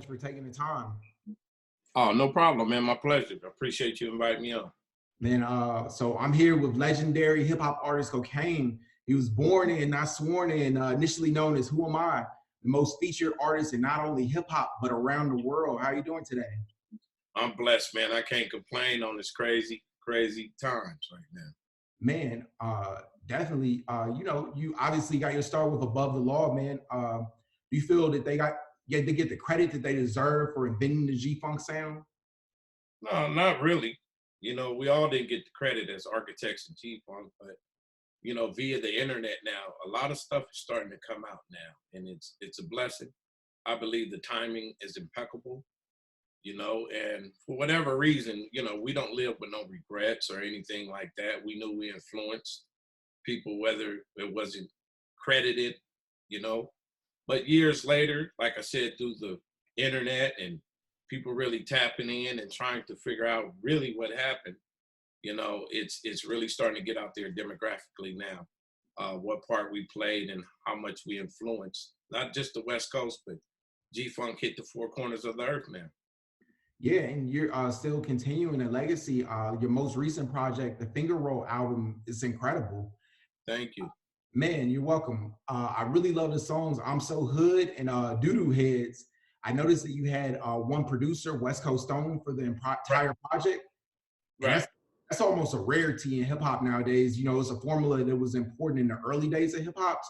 for taking the time. Oh, no problem, man. My pleasure. I appreciate you inviting me on. Man, so I'm here with legendary hip hop artist Cocaine. He was born in, not sworn in, initially known as Who Am I, the most featured artist in not only hip hop but around the world. How are you doing today? I'm blessed, man. I can't complain on this crazy, crazy times right now. Man, definitely. You obviously got your start with Above the Law, man. Do you feel that they get the credit that they deserve for inventing the G Funk sound? No, not really. We all didn't get the credit as architects of G-Funk, but via the internet now, a lot of stuff is starting to come out now, and it's a blessing. I believe the timing is impeccable. And for whatever reason, we don't live with no regrets or anything like that. We knew we influenced people, whether it wasn't credited, you know. But years later, like I said, through the internet and people really tapping in and trying to figure out really what happened, it's really starting to get out there demographically now. What part we played and how much we influenced, not just the West Coast, but G Funk hit the four corners of the earth now. Yeah, and you're still continuing a legacy. Your most recent project, the Finger Roll album, is incredible. Thank you. Man, you're welcome. I really love the songs "I'm So Hood" and "Doo Doo Heads." I noticed that you had one producer, West Coast Stone, for the Right. entire project, and Right. that's almost a rarity in hip hop nowadays. You know, it's a formula that was important in the early days of hip hop.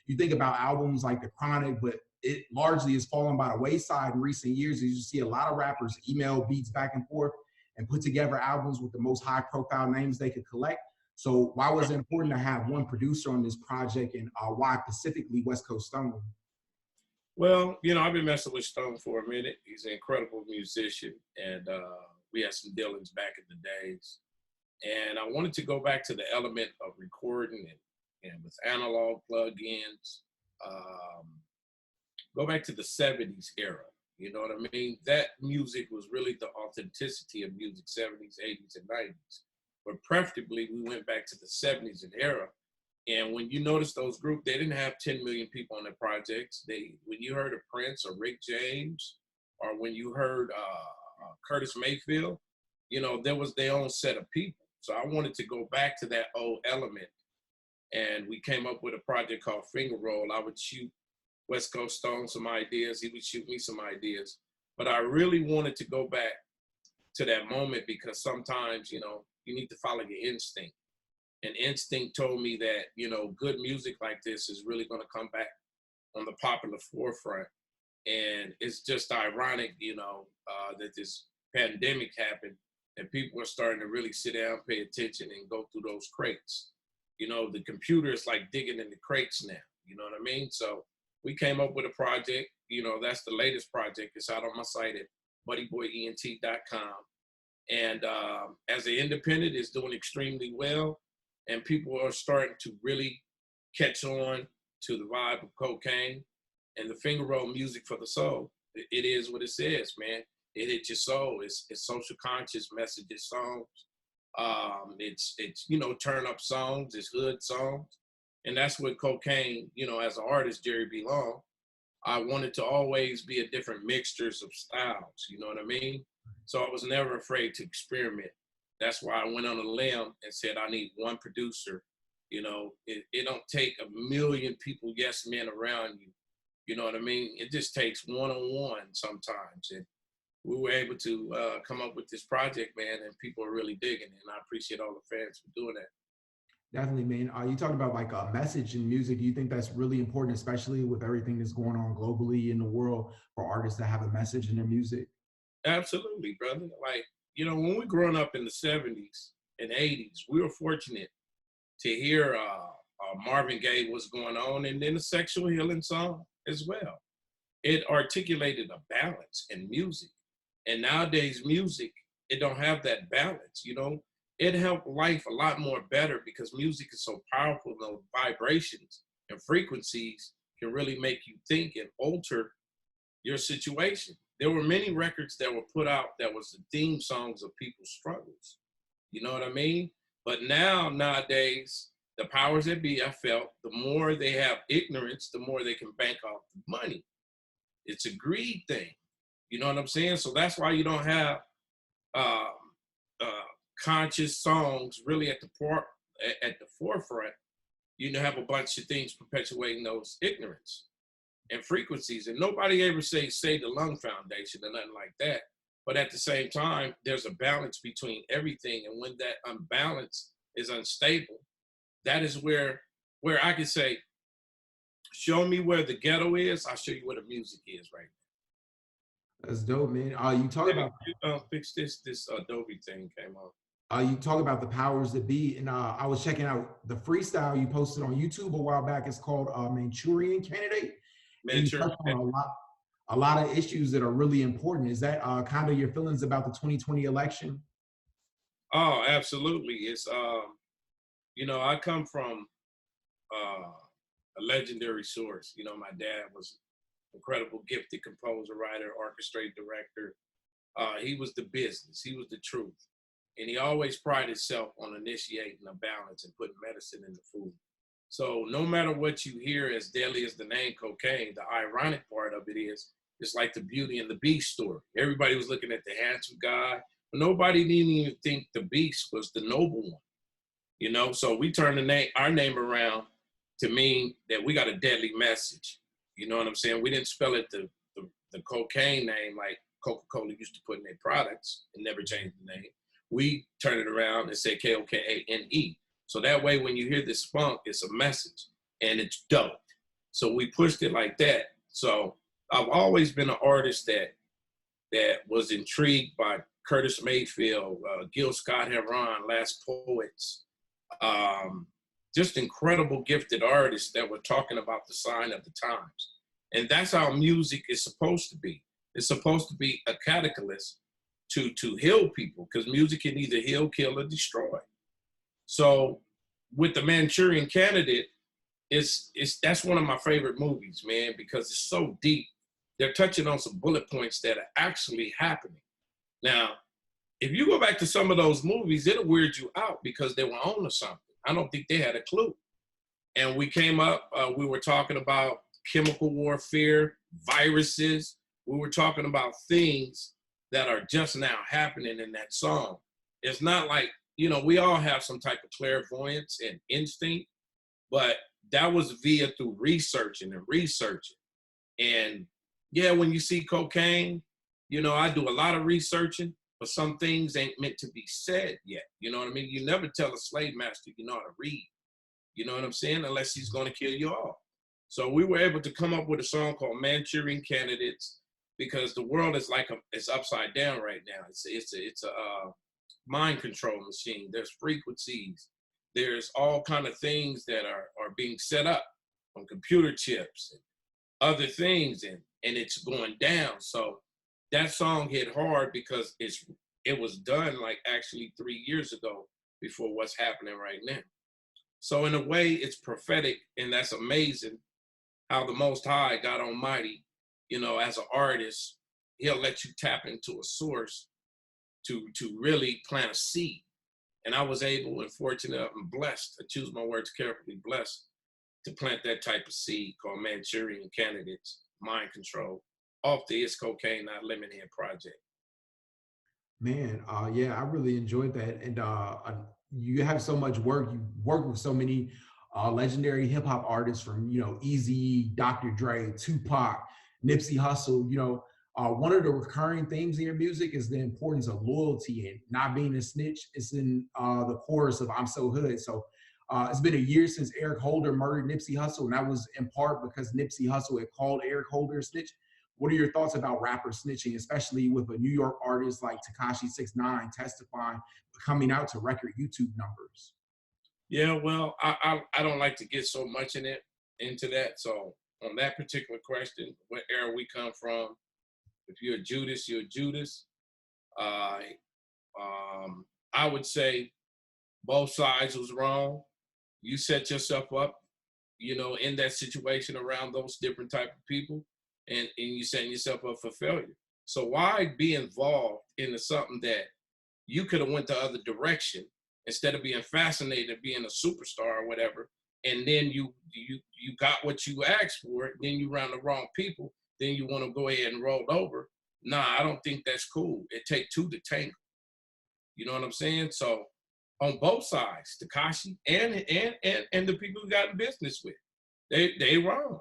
You think about albums like The Chronic, but it largely has fallen by the wayside in recent years. As you see a lot of rappers email beats back and forth and put together albums with the most high profile names they could collect. So why was it important to have one producer on this project, and why specifically West Coast Stone? Well, I've been messing with Stone for a minute. He's an incredible musician, and we had some dealings back in the days. And I wanted to go back to the element of recording and with analog plugins, um, go back to the 70s era. You know what I mean? That music was really the authenticity of music, 70s, 80s, and 90s. But preferably, we went back to the 70s and era. And when you notice those groups, they didn't have 10 million people on their projects. When you heard of Prince or Rick James, or when you heard Curtis Mayfield, there was their own set of people. So I wanted to go back to that old element, and we came up with a project called Finger Roll. I would shoot West Coast Stone some ideas, he would shoot me some ideas, but I really wanted to go back to that moment because sometimes, you need to follow your instinct. And instinct told me that, good music like this is really going to come back on the popular forefront. And it's just ironic, that this pandemic happened and people are starting to really sit down, pay attention, and go through those crates. The computer is like digging in the crates now. You know what I mean? So we came up with a project. That's the latest project. It's out on my site at buddyboyent.com. And as an independent, it's doing extremely well. And people are starting to really catch on to the vibe of Cocaine and the finger roll music for the soul. It is what it says, man. It hits your soul. It's social conscious messages songs. It's turn up songs. It's hood songs, and that's what Cocaine. As an artist, Jerry B. Long, I wanted to always be a different mixtures of styles. You know what I mean? So I was never afraid to experiment. That's why I went on a limb and said I need one producer. It don't take a million people, yes men around you. You know what I mean? It just takes one-on-one sometimes. And we were able to come up with this project, man, and people are really digging it. And I appreciate all the fans for doing that. Definitely, man. You talked about like a message in music. Do you think that's really important, especially with everything that's going on globally in the world, for artists to have a message in their music? Absolutely, brother. Like, when we growing up in the 70s and 80s, we were fortunate to hear Marvin Gaye what's going on, and then a sexual healing song as well. It articulated a balance in music. And nowadays music, it don't have that balance. It helped life a lot more better because music is so powerful. Those vibrations and frequencies can really make you think and alter your situation. There were many records that were put out that was the theme songs of people's struggles. You know what I mean? But nowadays, the powers that be, I felt, the more they have ignorance, the more they can bank off the money. It's a greed thing. You know what I'm saying? So that's why you don't have uh, uh, conscious songs really at the forefront. You know, have a bunch of things perpetuating those ignorance and frequencies. And nobody ever say the lung foundation or nothing like that. But at the same time, there's a balance between everything. And when that unbalance is unstable, that is where I can say, show me where the ghetto is, I'll show you where the music is right That's dope, man. You talk now. about Fix this Adobe thing came on. the powers that be, and I was checking out the freestyle you posted on YouTube a while back. It's called Manchurian Candidate, and you Manchurian. touched on a lot of issues that are really important. Is that kind of your feelings about the 2020 election? Oh, absolutely. It's I come from a legendary source. You know, my dad was incredible, gifted composer, writer, orchestrator, director. He was the business. He was the truth. And he always prided himself on initiating a balance and putting medicine in the food. So no matter what you hear, as deadly as the name cocaine, the ironic part of it is, it's like the Beauty and the Beast story. Everybody was looking at the handsome guy, but nobody didn't even think the beast was the noble one. You know, so we turned our name around to mean that we got a deadly message. You know what I'm saying? We didn't spell it the cocaine name like Coca-Cola used to put in their products and never changed the name. We turn it around and say Kokane. So that way, when you hear this funk, it's a message and it's dope. So we pushed it like that. So I've always been an artist that was intrigued by Curtis Mayfield, Gil Scott-Heron, Last Poets, just incredible gifted artists that were talking about the sign of the times. And that's how music is supposed to be. It's supposed to be a catalyst to heal people, because music can either heal, kill, or destroy. So with the Manchurian Candidate, that's one of my favorite movies, man, because it's so deep. They're touching on some bullet points that are actually happening. Now, if you go back to some of those movies, it'll weird you out because they were on to something. I don't think they had a clue. And we came up, we were talking about chemical warfare, viruses. We were talking about things that are just now happening in that song. It's not like, we all have some type of clairvoyance and instinct, but that was through researching. And yeah, when you see cocaine, I do a lot of researching, but some things ain't meant to be said yet. You know what I mean? You never tell a slave master you know how to read. You know what I'm saying? Unless he's going to kill you off. So we were able to come up with a song called Manchurian Candidates, because the world is it's upside down right now. It's a mind control machine. There's frequencies. There's all kind of things that are being set up on computer chips and other things, and it's going down. So that song hit hard because it was done like actually 3 years ago before what's happening right now. So in a way, it's prophetic, and that's amazing how the Most High, God Almighty, as an artist, he'll let you tap into a source to really plant a seed. And I was able and fortunate and blessed, I choose my words carefully, blessed to plant that type of seed called Manchurian Candidates, Mind Control, off the It's Cocaine Not Lemonade project. Man, yeah, I really enjoyed that. And you have so much work. You work with so many legendary hip hop artists, from, Eazy, Dr. Dre, Tupac, Nipsey Hussle. One of the recurring themes in your music is the importance of loyalty and not being a snitch. It's in the chorus of I'm So Hood. So it's been a year since Eric Holder murdered Nipsey Hussle, and that was in part because Nipsey Hussle had called Eric Holder a snitch. What are your thoughts about rappers snitching, especially with a New York artist like Tekashi 6ix9ine testifying, coming out to record YouTube numbers? Yeah, well, I don't like to get so much into that. So on that particular question, what era we come from, if you're a Judas, you're a Judas. I would say both sides was wrong. You set yourself up, in that situation around those different type of people, and you setting yourself up for failure. So why be involved into something that you could have went the other direction instead of being fascinated, being a superstar or whatever, and then you got what you asked for, then you around the wrong people, then you want to go ahead and roll over. Nah, I don't think that's cool. It take two to tango. You know what I'm saying? So on both sides, Takashi and the people who got in business with, they wrong.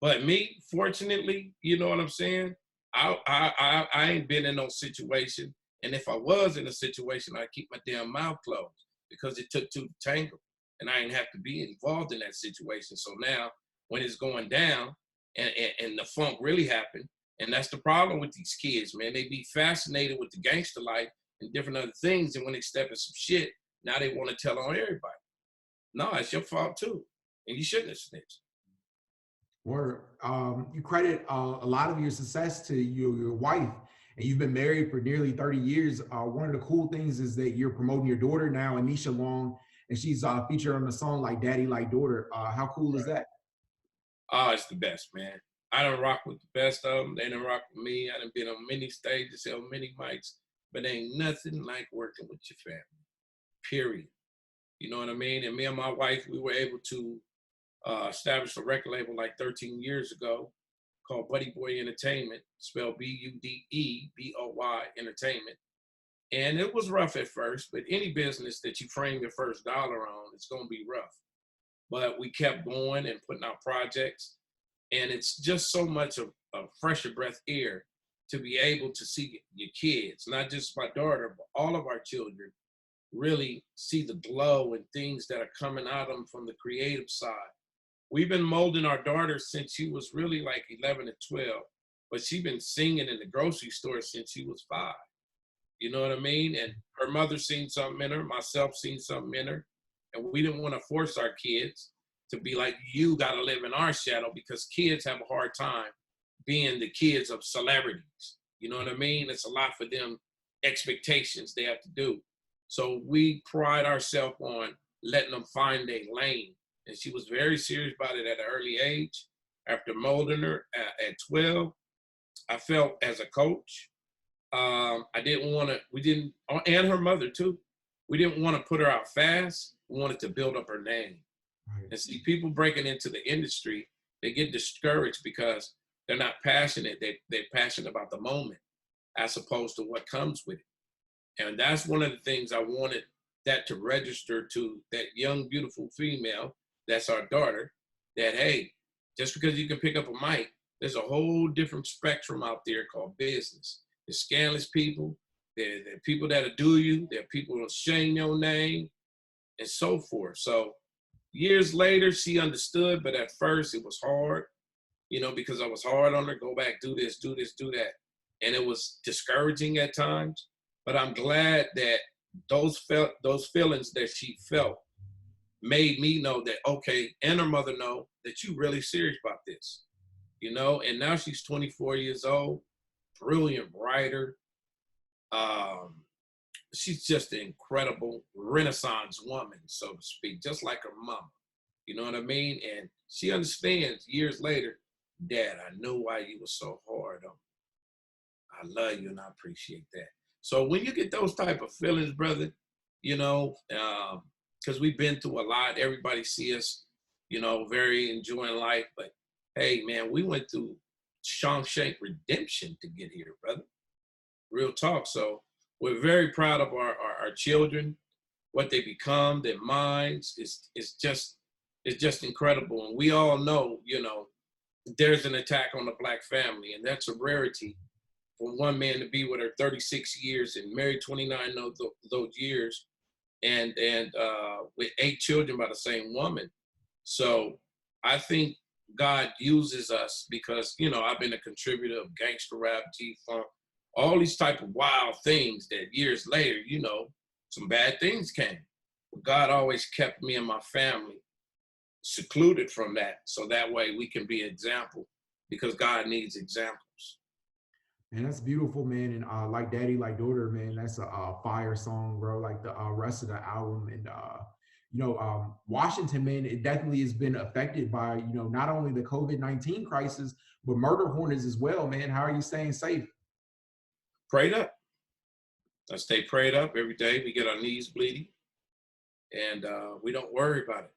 But me, fortunately, you know what I'm saying? I ain't been in no situation. And if I was in a situation, I'd keep my damn mouth closed because it took two to tango. And I didn't have to be involved in that situation. So now when it's going down and the funk really happened, and that's the problem with these kids, man. They be fascinated with the gangster life and different other things. And when they step in some shit, now they want to tell on everybody. No, it's your fault too. And you shouldn't have snitched. Or you credit a lot of your success to your wife, and you've been married for nearly 30 years. One of the cool things is that you're promoting your daughter now, Anisha Long, and she's featured on the song like Daddy Like Daughter. How cool is Right. that? Oh, it's the best, man. I done rock with the best of them. They done rock with me. I done been on many stages, on many mics, but ain't nothing like working with your family, period. You know what I mean? And me and my wife, we were able to establish a record label like 13 years ago called Buddy Boy Entertainment, spelled Budeboy Entertainment. And it was rough at first, but any business that you frame your first dollar on, it's gonna be rough. But we kept going and putting out projects. And it's just so much of a fresher breath air to be able to see your kids, not just my daughter, but all of our children really see the glow and things that are coming out of them from the creative side. We've been molding our daughter since she was really like 11 and 12, but she's been singing in the grocery store since she was 5. You know what I mean? And her mother seen something in her, myself seen something in her, and we didn't want to force our kids to be like, you got to live in our shadow, because kids have a hard time being the kids of celebrities. You know what I mean? It's a lot for them, expectations they have to do. So we pride ourselves on letting them find their lane. And she was very serious about it at an early age. After molding her at 12, I felt as a coach, I didn't want to, we didn't, and her mother too, we didn't want to put her out fast. We wanted to build up her name. Right. And see, people breaking into the industry, they get discouraged because they're not passionate. They're passionate about the moment as opposed to what comes with it. And that's one of the things I wanted that to register to that young, beautiful female, that's our daughter, that, hey, just because you can pick up a mic, there's a whole different spectrum out there called business. There's scandalous people, there are people that'll do you, there are people that'll shame your name, and so forth. So years later, she understood, but at first it was hard, you know, because I was hard on her, go back, do this, do this, do that. And it was discouraging at times, but I'm glad that those feelings that she felt made me know that, okay, and her mother know that you really serious about this, you know. And now she's 24 years old, brilliant writer. She's just an incredible Renaissance woman, so to speak, just like her mama. You know what I mean? And she understands years later, Dad, I know why you were so hard on me. I love you and I appreciate that. So when you get those type of feelings, brother, you know, because we've been through a lot. Everybody see us, you know, very enjoying life. But hey, man, we went through Shawshank Redemption to get here, brother. Real talk. So we're very proud of our children, what they become, their minds. It's just incredible. And we all know, you know, there's an attack on the Black family, and that's a rarity for one man to be with her 36 years and married 29 of those years, and with 8 children by the same woman. So I think God uses us because, you know, I've been a contributor of gangster rap, G-Funk, all these type of wild things that years later, you know, some bad things came. But God always kept me and my family secluded from that, so that way we can be an example, because God needs examples. And that's beautiful, man. And like Daddy, like Daughter, man, that's a fire song, bro. Like the rest of the album. And Washington, man, it definitely has been affected by, you know, not only the COVID-19 crisis, but murder hornets as well, man. How are you staying safe? Prayed up. I stay prayed up every day. We get our knees bleeding, and we don't worry about it.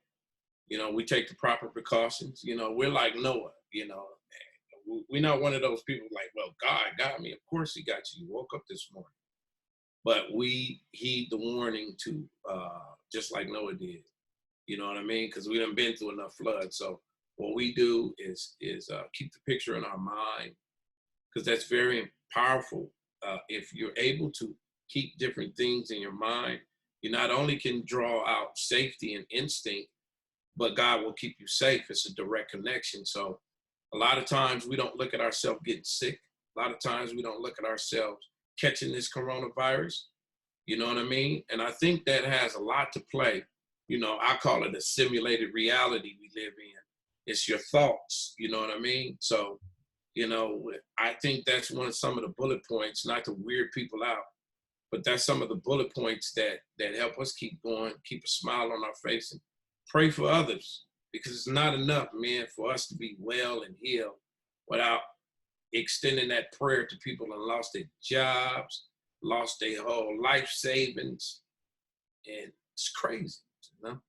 You know, we take the proper precautions. You know, we're like Noah. You know, we're not one of those people like, well, God got me. Of course he got you. You woke up this morning. But we heed the warning to just like Noah did. You know what I mean? Because we done been through enough floods. So what we do is keep the picture in our mind, because that's very powerful. If you're able to keep different things in your mind, you not only can draw out safety and instinct, but God will keep you safe. It's a direct connection. So a lot of times we don't look at ourselves getting sick. A lot of times we don't look at ourselves catching this coronavirus. You know what I mean? And I think that has a lot to play. You know, I call it a simulated reality we live in. It's your thoughts, you know what I mean? So, you know, I think that's some of the bullet points, not to weird people out, but that's some of the bullet points that help us keep going, keep a smile on our face, and pray for others, because it's not enough, man, for us to be well and healed without extending that prayer to people that lost their jobs, lost their whole life savings, and it's crazy, you know?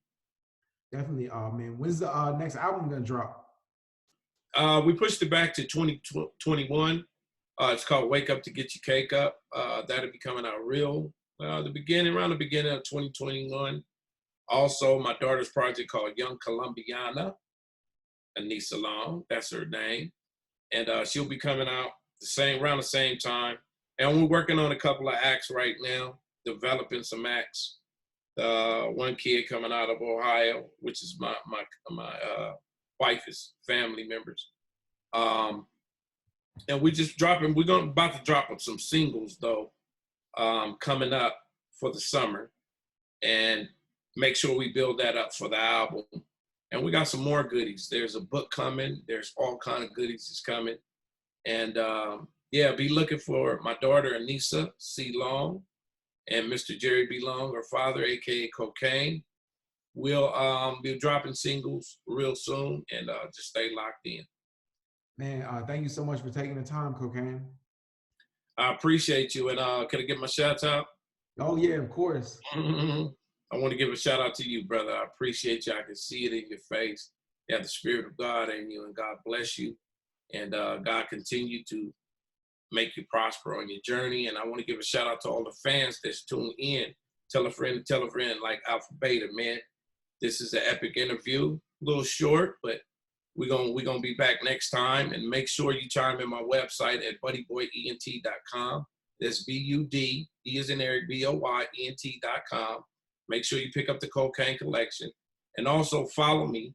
Definitely. Man, when's the next album gonna drop? We pushed it back to 2021. It's called Wake Up to Get Your Cake Up. That'll be coming out around the beginning of 2021. Also, my daughter's project called Young Colombiana, Anissa Long, that's her name. And she'll be coming out around the same time. And we're working on a couple of acts right now, developing some acts. One kid coming out of Ohio, which is my wife's family members. And we're about to drop some singles though, coming up for the summer, and make sure we build that up for the album. And we got some more goodies. There's a book coming. There's all kind of goodies that's coming. And yeah, be looking for my daughter, Anissa C. Long, and Mr. Jerry B. Long, her father, AKA Cocaine. We'll be dropping singles real soon, and just stay locked in. Man, thank you so much for taking the time, Cocaine. I appreciate you. And can I get my shout out? Oh yeah, of course. I want to give a shout out to you, brother. I appreciate you. I can see it in your face. You have the Spirit of God in you, and God bless you. And God continue to make you prosper on your journey. And I want to give a shout out to all the fans that's tuned in. Tell a friend, like Alpha Beta, man. This is an epic interview. A little short, but we're gonna be back next time. And make sure you chime in my website at buddyboyent.com. That's BUD, E as in Eric, BOYENT.com. Make sure you pick up the Cocaine Collection. And also follow me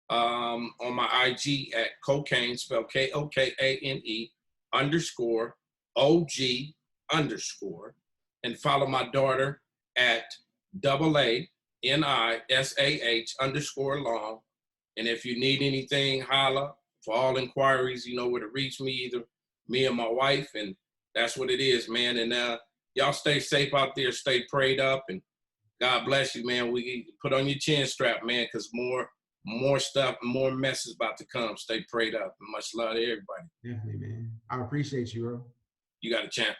on my IG at Cocaine, spelled KOKANE _OG_. And follow my daughter at AANISAH_Long. And if you need anything, holla. For all inquiries, you know where to reach me, either me or my wife. And that's what it is, man. And y'all stay safe out there, stay prayed up, and God bless you, man. We put on your chin strap, man, because more stuff, more mess is about to come. Stay prayed up. Much love to everybody. Definitely, man. I appreciate you, bro. You got a champ.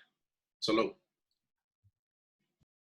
Salute.